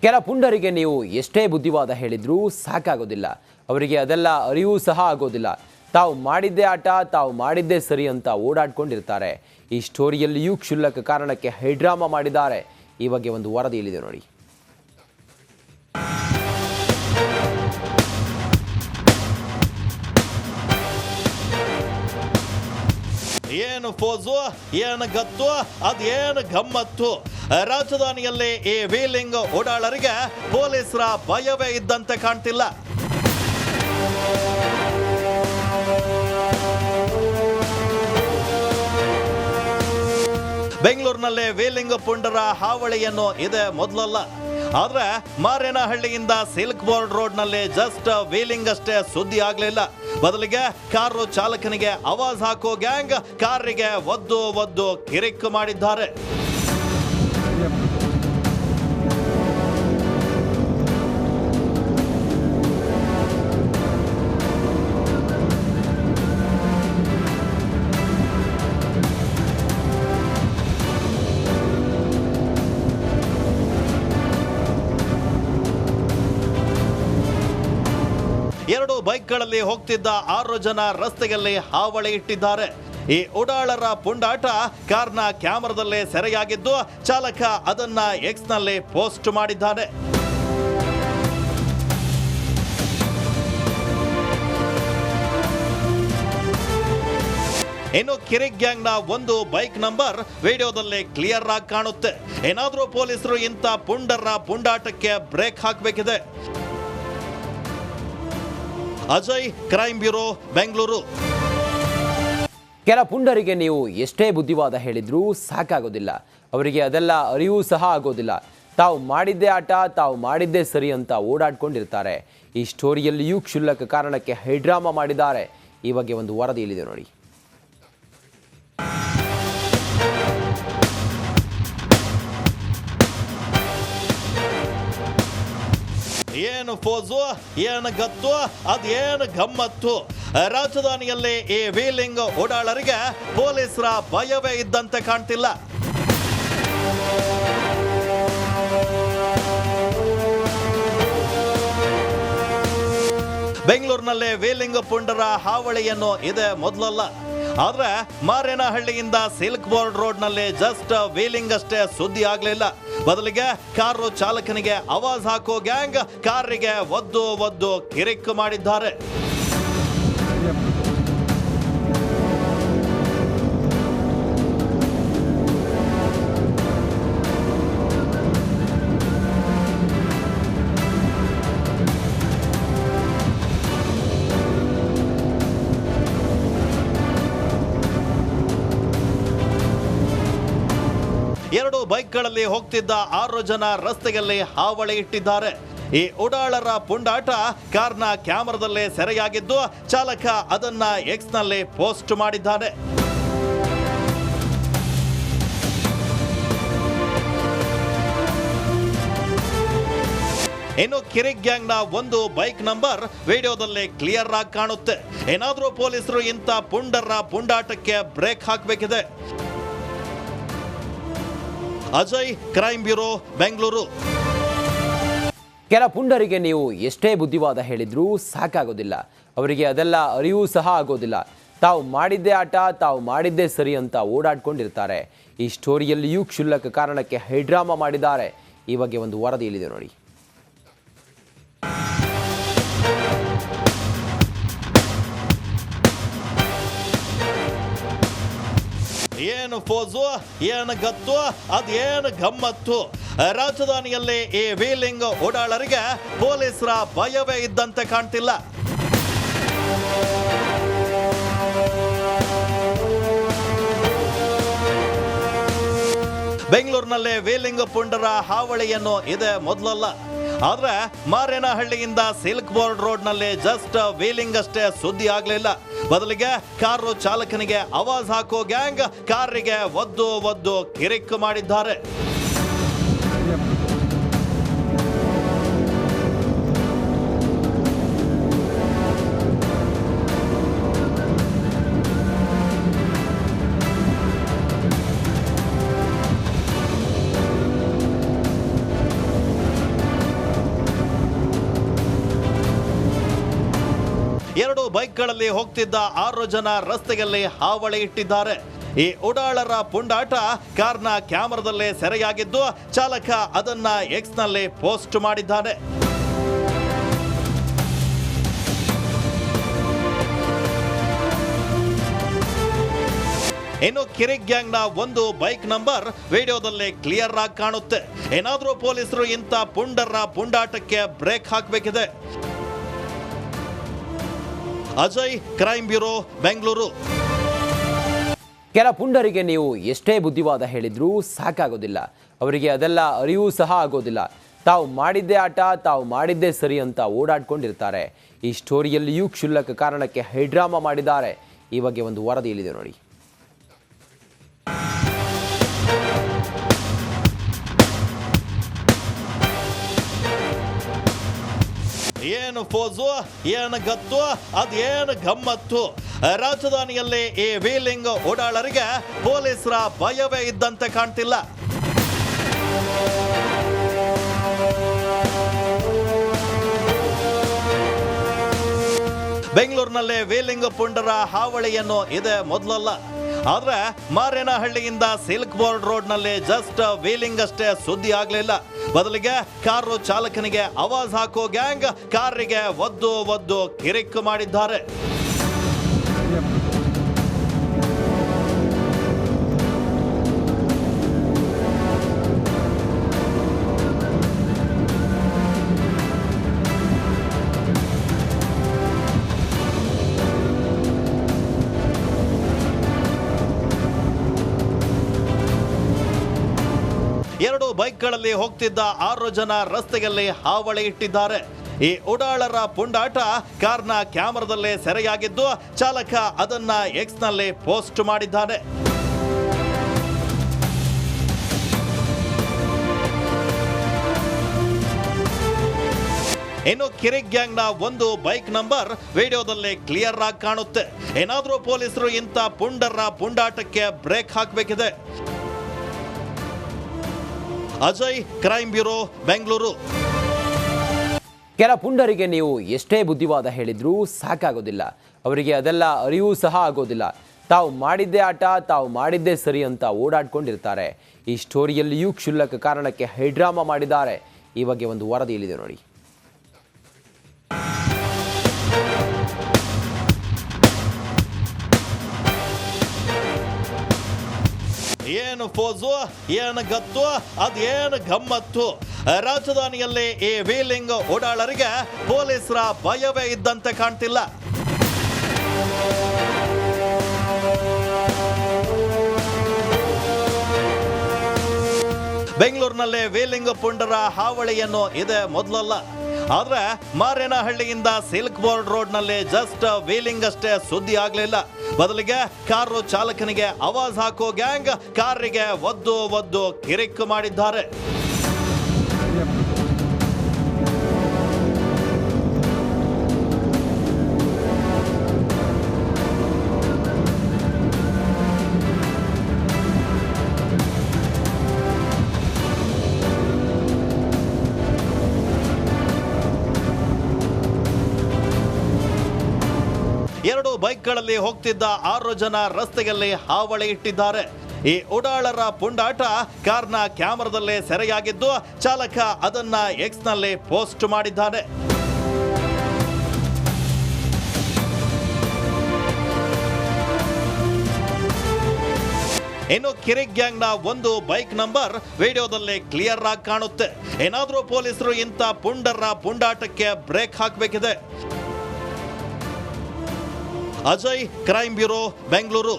ಕೆಲ ಪುಂಡರಿಗೆ ನೀವು ಎಷ್ಟೇ ಬುದ್ಧಿವಾದ ಹೇಳಿದ್ರೂ ಸಾಕಾಗೋದಿಲ್ಲ. ಅವರಿಗೆ ಅದೆಲ್ಲ ಅರಿವು ಸಹ ಆಗೋದಿಲ್ಲ. ತಾವು ಮಾಡಿದ್ದೇ ಆಟ, ತಾವು ಮಾಡಿದ್ದೇ ಸರಿ ಅಂತ ಓಡಾಡ್ಕೊಂಡಿರ್ತಾರೆ. ಈ ಸ್ಟೋರಿಯಲ್ಲಿಯೂ ಕ್ಷುಲ್ಲಕ ಕಾರಣಕ್ಕೆ ಹೈಡ್ರಾಮಾ ಮಾಡಿದ್ದಾರೆ. ಈ ಬಗ್ಗೆ ಒಂದು ವರದಿ ಇಲ್ಲಿದೆ ನೋಡಿ. ಏನು ಫೋಜು, ಏನು ಗತ್ತು, ಅದೇನು ಗಮ್ಮತ್ತು. ರಾಜಧಾನಿಯಲ್ಲಿ ಈ ವೀಲಿಂಗ್ ಓಡಾಳರಿಗೆ ಪೊಲೀಸರ ಭಯವೇ ಇದ್ದಂತೆ ಕಾಣ್ತಿಲ್ಲ. ಬೆಂಗಳೂರಿನಲ್ಲಿ ವೀಲಿಂಗ್ ಪುಂಡರ ಹಾವಳಿಯನ್ನು ಇದೆ ಮೊದಲಲ್ಲ. ಆದ್ರೆ ಮಾರೇನಹಳ್ಳಿಯಿಂದ ಸಿಲ್ಕ್ ಬೋರ್ಡ್ ರೋಡ್ ನಲ್ಲಿ ಜಸ್ಟ್ ವೀಲಿಂಗ್ ಅಷ್ಟೇ ಸುದ್ದಿ ಆಗ್ಲಿಲ್ಲ. ಬದಲಿಗೆ ಕಾರು ಚಾಲಕನಿಗೆ ಆವಾಜ್ ಹಾಕೋ ಗ್ಯಾಂಗ್ ಕಾರಿಗೆ ಒದ್ದು ಕಿರಿಕ್ ಮಾಡಿದ್ದಾರೆ. ಎರಡು ಬೈಕ್ಗಳಲ್ಲಿ ಹೋಗ್ತಿದ್ದ 6 ಜನ ರಸ್ತೆಯಲ್ಲಿ ಹಾವಳಿ ಇಟ್ಟಿದ್ದಾರೆ. ಈ ಉಡಾಳರ ಪುಂಡಾಟ ಕಾರ್ನ ಕ್ಯಾಮೆರಾದಲ್ಲಿ ಸೆರೆಯಾಗಿದ್ದು, ಚಾಲಕ ಅದನ್ನ ಎಕ್ಸ್ ನಲ್ಲಿ ಪೋಸ್ಟ್ ಮಾಡಿದ್ದಾನೆ. ಇನ್ನು ಕಿರಿಕ್ ಗ್ಯಾಂಗ್ ನ ಒಂದು ಬೈಕ್ ನಂಬರ್ ವಿಡಿಯೋದಲ್ಲಿ ಕ್ಲಿಯರ್ ಆಗಿ ಕಾಣುತ್ತೆ. ಏನಾದ್ರೂ ಪೊಲೀಸರು ಇಂಥ ಪುಂಡರ ಪುಂಡಾಟಕ್ಕೆ ಬ್ರೇಕ್ ಹಾಕಬೇಕಿದೆ. Ajay, crime bureau, Bengaluru. ಕೆಲ ಪುಂಡರಿಗೆ ನೀವು ಎಷ್ಟೇ ಬುದ್ಧಿವಾದ ಹೇಳಿದ್ರೂ ಸಾಕಾಗೋದಿಲ್ಲ. ಅವರಿಗೆ ಅದೆಲ್ಲ ಅರಿವು ಸಹ ಆಗೋದಿಲ್ಲ. ತಾವು ಮಾಡಿದ್ದೇ ಆಟ, ತಾವು ಮಾಡಿದ್ದೇ ಸರಿ ಅಂತ ಓಡಾಡ್ಕೊಂಡಿರ್ತಾರೆ. ಈ ಸ್ಟೋರಿಯಲ್ಲಿಯೂ ಕ್ಷುಲ್ಲಕ ಕಾರಣಕ್ಕೆ ಹೈಡ್ರಾಮಾ ಮಾಡಿದ್ದಾರೆ. ಈ ಬಗ್ಗೆ ಒಂದು ವರದಿ ಇಲ್ಲಿದೆ ನೋಡಿ. ಏನು ಫೋಜು, ಏನು ಗತ್ತು, ಅದೇನು ಗಮ್ಮತ್ತು. ರಾಜಧಾನಿಯಲ್ಲಿ ಈ ವೀಲಿಂಗ್ ಓಡಾಳರಿಗೆ ಪೊಲೀಸರ ಭಯವೇ ಇದ್ದಂತೆ ಕಾಣ್ತಿಲ್ಲ. ಬೆಂಗಳೂರಿನಲ್ಲಿ ವೀಲಿಂಗ್ ಪುಂಡರ ಹಾವಳಿಯನ್ನು ಇದೆ ಮೊದಲಲ್ಲ. ಆದ್ರೆ ಮಾರೇನಹಳ್ಳಿಯಿಂದ ಸಿಲ್ಕ್ ಬೋರ್ಡ್ ರೋಡ್ ನಲ್ಲಿ ಜಸ್ಟ್ ವೀಲಿಂಗ್ ಅಷ್ಟೇ ಸುದ್ದಿ ಆಗ್ಲಿಲ್ಲ. ಬದಲಿಗೆ ಕಾರು ಚಾಲಕನಿಗೆ ಆವಾಜ್ ಹಾಕೋ ಗ್ಯಾಂಗ್ ಕಾರಿಗೆ ಒದ್ದು ಕಿರಿಕ್ ಮಾಡಿದ್ದಾರೆ. ಎರಡು ಬೈಕ್ಗಳಲ್ಲಿ ಹೋಗ್ತಿದ್ದ 6 ಜನ ರಸ್ತೆಯಲ್ಲಿ ಹಾವಳಿ ಇಟ್ಟಿದ್ದಾರೆ. ಈ ಉಡಾಳರ ಪುಂಡಾಟ ಕಾರ್ನ ಕ್ಯಾಮೆರಾದಲ್ಲಿ ಸೆರೆಯಾಗಿದ್ದು, ಚಾಲಕ ಅದನ್ನ ಎಕ್ಸ್ ನಲ್ಲಿ ಪೋಸ್ಟ್ ಮಾಡಿದ್ದಾನೆ. ಇನ್ನು ಕಿರಿಕ್ ಗ್ಯಾಂಗ್ ನ ಒಂದು ಬೈಕ್ ನಂಬರ್ ವಿಡಿಯೋದಲ್ಲಿ ಕ್ಲಿಯರ್ ಆಗಿ ಕಾಣುತ್ತೆ. ಏನಾದ್ರೂ ಪೊಲೀಸರು ಇಂಥ ಪುಂಡರ ಪುಂಡಾಟಕ್ಕೆ ಬ್ರೇಕ್ ಹಾಕಬೇಕಿದೆ. Ajay, crime bureau, Bengaluru. ಕೆಲ ಪುಂಡರಿಗೆ ನೀವು ಎಷ್ಟೇ ಬುದ್ಧಿವಾದ ಹೇಳಿದ್ರೂ ಸಾಕಾಗೋದಿಲ್ಲ. ಅವರಿಗೆ ಅದೆಲ್ಲ ಅರಿವು ಸಹ ಆಗೋದಿಲ್ಲ. ತಾವು ಮಾಡಿದ್ದೇ ಆಟ, ತಾವು ಮಾಡಿದ್ದೇ ಸರಿ ಅಂತ ಓಡಾಡ್ಕೊಂಡಿರ್ತಾರೆ. ಈ ಸ್ಟೋರಿಯಲ್ಲಿಯೂ ಕ್ಷುಲ್ಲಕ ಕಾರಣಕ್ಕೆ ಹೈಡ್ರಾಮಾ ಮಾಡಿದ್ದಾರೆ. ಈ ಬಗ್ಗೆ ಒಂದು ವರದಿ ಇಲ್ಲಿದೆ ನೋಡಿ. ಏನು ಫೋಜು, ಏನು ಗತ್ತು, ಅದೇನು ಗಮ್ಮತ್ತು. ರಾಜಧಾನಿಯಲ್ಲಿ ಈ ವೀಲಿಂಗ್ ಓಡಾಳರಿಗೆ ಪೊಲೀಸರ ಭಯವೇ ಇದ್ದಂತೆ ಕಾಣ್ತಿಲ್ಲ. ಬೆಂಗಳೂರಿನಲ್ಲಿ ವೀಲಿಂಗ್ ಪುಂಡರ ಹಾವಳಿಯನ್ನು ಇದೆ ಮೊದಲಲ್ಲ. ಆದ್ರೆ ಮಾರೇನಹಳ್ಳಿಯಿಂದ ಸಿಲ್ಕ್ ಬೋರ್ಡ್ ರೋಡ್ ನಲ್ಲಿ ಜಸ್ಟ್ ವೀಲಿಂಗ್ ಅಷ್ಟೇ ಸುದ್ದಿ ಆಗ್ಲಿಲ್ಲ. ಬದಲಿಗೆ ಕಾರು ಚಾಲಕನಿಗೆ ಆವಾಜ್ ಹಾಕೋ ಗ್ಯಾಂಗ್ ಕಾರಿಗೆ ಒದ್ದು ಕಿರಿಕ್ ಮಾಡಿದ್ದಾರೆ. ಬೈಕ್ಗಳಲ್ಲಿ ಹೋಗ್ತಿದ್ದ 6 ಜನ ರಸ್ತೆಯಲ್ಲಿ ಹಾವಳಿ ಇಟ್ಟಿದ್ದಾರೆ. ಈ ಉಡಾಳರ ಪುಂಡಾಟ ಕಾರ್ನ ಕ್ಯಾಮೆರಾದಲ್ಲೇ ಸೆರೆಯಾಗಿದ್ದು ಚಾಲಕ ಅದನ್ನ ಎಕ್ಸ್ನಲ್ಲಿ ಪೋಸ್ಟ್ ಮಾಡಿದ್ದಾನೆ. ಇನ್ನು ಕಿರಿಕ್ ಗ್ಯಾಂಗ್ನ ಒಂದು ಬೈಕ್ ನಂಬರ್ ವಿಡಿಯೋದಲ್ಲಿ ಕ್ಲಿಯರ್ ಆಗಿ ಕಾಣುತ್ತೆ. ಏನಾದ್ರೂ ಪೊಲೀಸರು ಇಂಥ ಪುಂಡರ ಪುಂಡಾಟಕ್ಕೆ ಬ್ರೇಕ್ ಹಾಕಬೇಕಿದೆ. Ajay, crime bureau, Bengaluru. ಕೆಲ ಪುಂಡರಿಗೆ ನೀವು ಎಷ್ಟೇ ಬುದ್ಧಿವಾದ ಹೇಳಿದ್ರೂ ಸಾಕಾಗೋದಿಲ್ಲ. ಅವರಿಗೆ ಅದೆಲ್ಲ ಅರಿವು ಸಹ ಆಗೋದಿಲ್ಲ. ತಾವು ಮಾಡಿದ್ದೇ ಆಟ, ತಾವು ಮಾಡಿದ್ದೇ ಸರಿ ಅಂತ ಓಡಾಡ್ಕೊಂಡಿರ್ತಾರೆ. ಈ ಸ್ಟೋರಿಯಲ್ಲಿಯೂ ಕ್ಷುಲ್ಲಕ ಕಾರಣಕ್ಕೆ ಹೈಡ್ರಾಮಾ ಮಾಡಿದ್ದಾರೆ. ಈ ಬಗ್ಗೆ ಒಂದು ವರದಿ ಇಲ್ಲಿದೆ ನೋಡಿ. ಏನು ಫೋಜು, ಏನು ಗತ್ತು, ಅದೇನು ಗಮ್ಮತ್ತು. ರಾಜಧಾನಿಯಲ್ಲಿ ಈ ವೀಲಿಂಗ್ ಓಡಾಳರಿಗೆ ಪೊಲೀಸರ ಭಯವೇ ಇದ್ದಂತೆ ಕಾಣ್ತಿಲ್ಲ. ಬೆಂಗಳೂರಿನಲ್ಲಿ ವೀಲಿಂಗ್ ಪುಂಡರ ಹಾವಳಿಯನ್ನು ಇದೆ ಮೊದಲಲ್ಲ. ಆದ್ರೆ ಮಾರೇನಹಳ್ಳಿಯಿಂದ ಸಿಲ್ಕ್ ಬೋರ್ಡ್ ರೋಡ್ ನಲ್ಲಿ ಜಸ್ಟ್ ವೀಲಿಂಗ್ ಅಷ್ಟೇ ಸುದ್ದಿ ಆಗ್ಲಿಲ್ಲ. ಬದಲಿಗೆ ಕಾರು ಚಾಲಕನಿಗೆ ಆವಾಜ್ ಹಾಕೋ ಗ್ಯಾಂಗ್ ಕಾರಿಗೆ ಒದ್ದು ಕಿರಿಕ್ ಮಾಡಿದ್ದಾರೆ. ಎರಡು ಬೈಕ್ಗಳಲ್ಲಿ ಹೋಗ್ತಿದ್ದ 6 ಜನ ರಸ್ತೆಯಲ್ಲಿ ಹಾವಳಿ ಇಟ್ಟಿದ್ದಾರೆ. ಈ ಉಡಾಳರ ಪುಂಡಾಟ ಕಾರ್ನ ಕ್ಯಾಮೆರಾದಲ್ಲೇ ಸೆರೆಯಾಗಿದ್ದು ಚಾಲಕ ಅದನ್ನ ಎಕ್ಸ್ನಲ್ಲಿ ಪೋಸ್ಟ್ ಮಾಡಿದ್ದಾನೆ. ಇನ್ನು ಕಿರಿಕ್ ಗ್ಯಾಂಗ್ನ ಒಂದು ಬೈಕ್ ನಂಬರ್ ವಿಡಿಯೋದಲ್ಲಿ ಕ್ಲಿಯರ್ ಆಗಿ ಕಾಣುತ್ತೆ. ಏನಾದ್ರೂ ಪೊಲೀಸರು ಇಂಥ ಪುಂಡರ ಪುಂಡಾಟಕ್ಕೆ ಬ್ರೇಕ್ ಹಾಕಬೇಕಿದೆ. Ajay, crime bureau, Bengaluru. ಕೆಲ ಪುಂಡರಿಗೆ ನೀವು ಎಷ್ಟೇ ಬುದ್ಧಿವಾದ ಹೇಳಿದ್ರೂ ಸಾಕಾಗೋದಿಲ್ಲ. ಅವರಿಗೆ ಅದೆಲ್ಲ ಅರಿವು ಸಹ ಆಗೋದಿಲ್ಲ. ತಾವು ಮಾಡಿದ್ದೇ ಆಟ, ತಾವು ಮಾಡಿದ್ದೇ ಸರಿ ಅಂತ ಓಡಾಡ್ಕೊಂಡಿರ್ತಾರೆ. ಈ ಸ್ಟೋರಿಯಲ್ಲಿಯೂ ಕ್ಷುಲ್ಲಕ ಕಾರಣಕ್ಕೆ ಹೈಡ್ರಾಮಾ ಮಾಡಿದ್ದಾರೆ. ಈ ಬಗ್ಗೆ ಒಂದು ವರದಿ ಇಲ್ಲಿದೆ ನೋಡಿ. ಏನು ಫೋಜು, ಏನು ಗತ್ತು, ಅದೇನು ಗಮ್ಮತ್ತು. ರಾಜಧಾನಿಯಲ್ಲಿ ಈ ವೀಲಿಂಗ್ ಓಡಾಳರಿಗೆ ಪೊಲೀಸರ ಭಯವೇ ಇದ್ದಂತೆ ಕಾಣ್ತಿಲ್ಲ. ಬೆಂಗಳೂರಿನಲ್ಲಿ ವೀಲಿಂಗ್ ಪುಂಡರ ಹಾವಳಿಯನ್ನು ಇದೆ ಮೊದಲಲ್ಲ. ಆದ್ರೆ ಮಾರೇನಹಳ್ಳಿಯಿಂದ ಸಿಲ್ಕ್ ಬೋರ್ಡ್ ರೋಡ್ ನಲ್ಲಿ ಜಸ್ಟ್ ವೀಲಿಂಗ್ ಅಷ್ಟೇ ಸುದ್ದಿ ಆಗ್ಲಿಲ್ಲ. ಬದಲಿಗೆ ಕಾರು ಚಾಲಕನಿಗೆ ಆವಾಜ್ ಹಾಕೋ ಗ್ಯಾಂಗ್ ಕಾರಿಗೆ ಒದ್ದು ಕಿರಿಕ್ ಮಾಡಿದ್ದಾರೆ. ಎರಡು ಬೈಕ್ಗಳಲ್ಲಿ ಹೋಗ್ತಿದ್ದ 6 ಜನ ರಸ್ತೆಯಲ್ಲಿ ಹಾವಳಿ ಇಟ್ಟಿದ್ದಾರೆ. ಈ ಉಡಾಳರ ಪುಂಡಾಟ ಕಾರ್ನ ಕ್ಯಾಮೆರಾದಲ್ಲೇ ಸೆರೆಯಾಗಿದ್ದು ಚಾಲಕ ಅದನ್ನ ಎಕ್ಸ್ನಲ್ಲಿ ಪೋಸ್ಟ್ ಮಾಡಿದ್ದಾನೆ. ಇನ್ನು ಕಿರಿಕ್ ಗ್ಯಾಂಗ್ನ ಒಂದು ಬೈಕ್ ನಂಬರ್ ವಿಡಿಯೋದಲ್ಲಿ ಕ್ಲಿಯರ್ ಆಗಿ ಕಾಣುತ್ತೆ. ಏನಾದ್ರೂ ಪೊಲೀಸರು ಇಂಥ ಪುಂಡರ ಪುಂಡಾಟಕ್ಕೆ ಬ್ರೇಕ್ ಹಾಕಬೇಕಿದೆ. Ajay, crime bureau, Bengaluru.